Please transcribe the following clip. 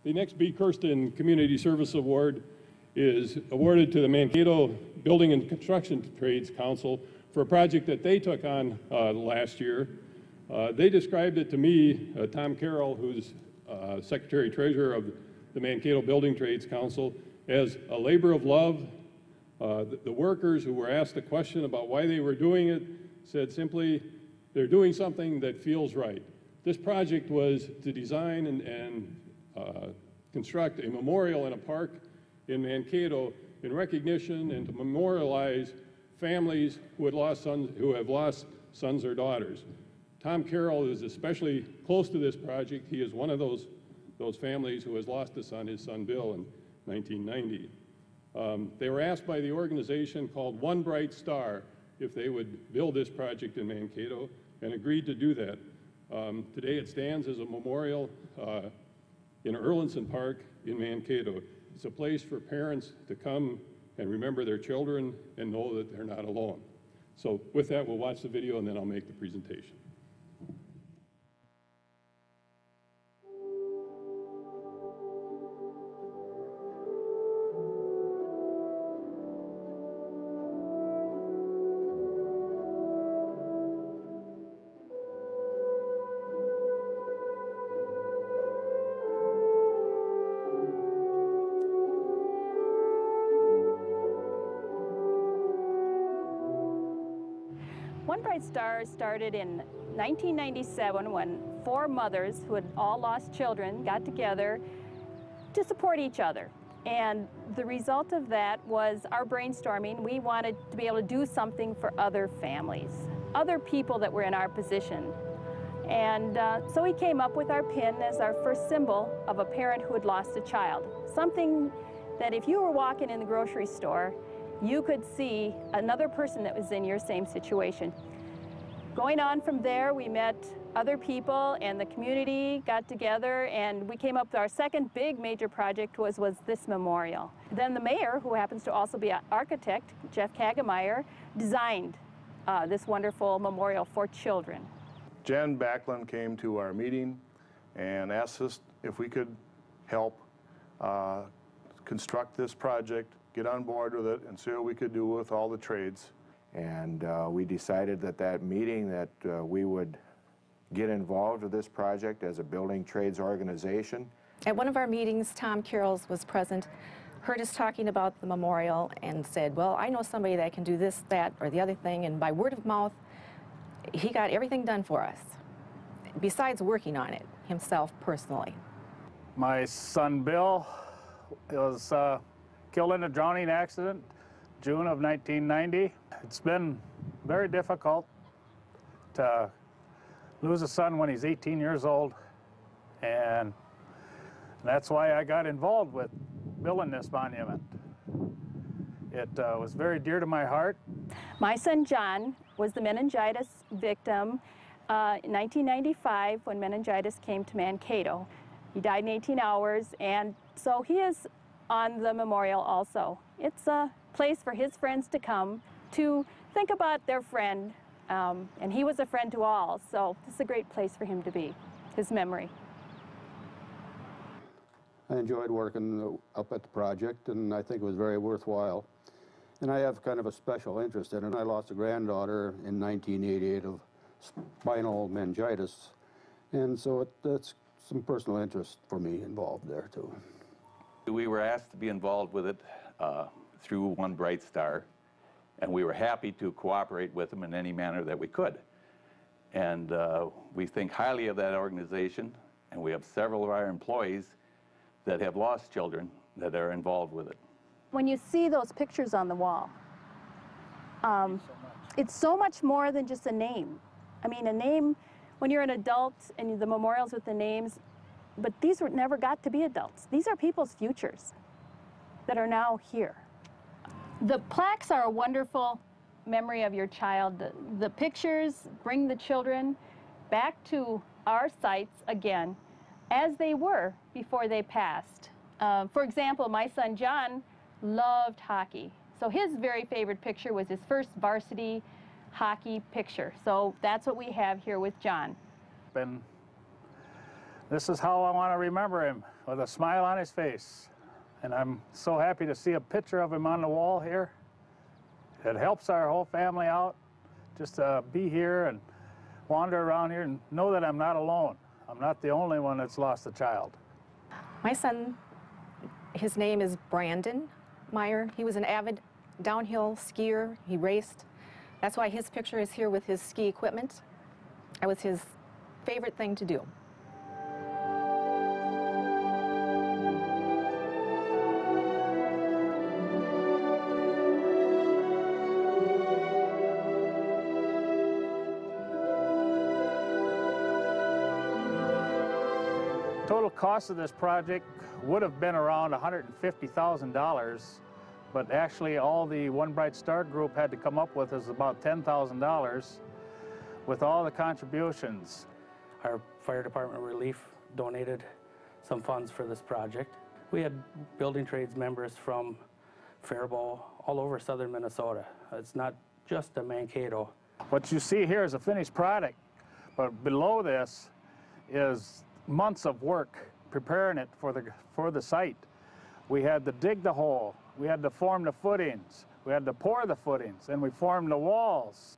The next Bea Kersten Community Service Award is awarded to the Mankato Building and Construction Trades Council for a project that they took on last year. They described it to me, Tom Carroll, who's Secretary Treasurer of the Mankato Building Trades Council, as a labor of love. The workers who were asked a question about why they were doing it said simply, they're doing something that feels right. This project was to design and construct a memorial in a park in Mankato in recognition and to memorialize families who have lost sons or daughters. Tom Carroll is especially close to this project. He is one of those families who has lost a son, his son Bill, in 1990. They were asked by the organization called One Bright Star if they would build this project in Mankato and agreed to do that. Today it stands as a memorial in Erlandson Park in Mankato. It's a place for parents to come and remember their children and know that they're not alone. So with that, we'll watch the video and then I'll make the presentation. One Bright Star started in 1997 when 4 mothers who had all lost children got together to support each other. And the result of that was our brainstorming. We wanted to be able to do something for other families, other people that were in our position. And so we came up with our pin as our first symbol of a parent who had lost a child. Something that if you were walking in the grocery store, you could see another person that was in your same situation. Going on from there, we met other people and the community got together and we came up with our second big major project was this memorial. Then the mayor, who happens to also be an architect, Jeff Kagemeyer, designed this wonderful memorial for children. Jen Backlund came to our meeting and asked us if we could help construct this project, get on board with it, and see what we could do with all the trades. And we decided at that meeting that we would get involved with this project as a building trades organization. At one of our meetings, Tom Carroll was present, heard us talking about the memorial and said, well, I know somebody that can do this, that, or the other thing, and by word of mouth, he got everything done for us, besides working on it himself personally. My son Bill was killed in a drowning accident, June of 1990. It's been very difficult to lose a son when he's 18 years old, and that's why I got involved with building this monument. It was very dear to my heart. My son John was the meningitis victim in 1995 when meningitis came to Mankato. He died in 18 hours, and so he is on the memorial also. It's a place for his friends to come to think about their friend, and he was a friend to all, so this is a great place for him to be, his memory. I enjoyed working up at the project, and I think it was very worthwhile. And I have kind of a special interest in it. I lost a granddaughter in 1988 of spinal meningitis, and so that's some personal interest for me involved there too. We were asked to be involved with it through One Bright Star, and we were happy to cooperate with them in any manner that we could. And we think highly of that organization, and we have several of our employees that have lost children that are involved with it. When you see those pictures on the wall, it's so much more than just a name. I mean, a name, when you're an adult and the memorials with the names, but these never got to be adults. These are people's futures that are now here. The plaques are a wonderful memory of your child. The pictures bring the children back to our sites again as they were before they passed. For example, my son John loved hockey. So his very favorite picture was his first varsity hockey picture. So that's what we have here with John. Been This is how I want to remember him, with a smile on his face. And I'm so happy to see a picture of him on the wall here. It helps our whole family out just to be here and wander around here and know that I'm not alone. I'm not the only one that's lost a child. My son, his name is Brandon Meyer. He was an avid downhill skier. He raced. That's why his picture is here with his ski equipment. That was his favorite thing to do. Total cost of this project would have been around $150,000, but actually all the One Bright Star group had to come up with is about $10,000 with all the contributions. Our fire department relief donated some funds for this project. We had building trades members from Faribault, all over southern Minnesota. It's not just a Mankato. What you see here is a finished product, but below this is months of work preparing it for the site. We had to dig the hole, we had to form the footings, we had to pour the footings, and we formed the walls.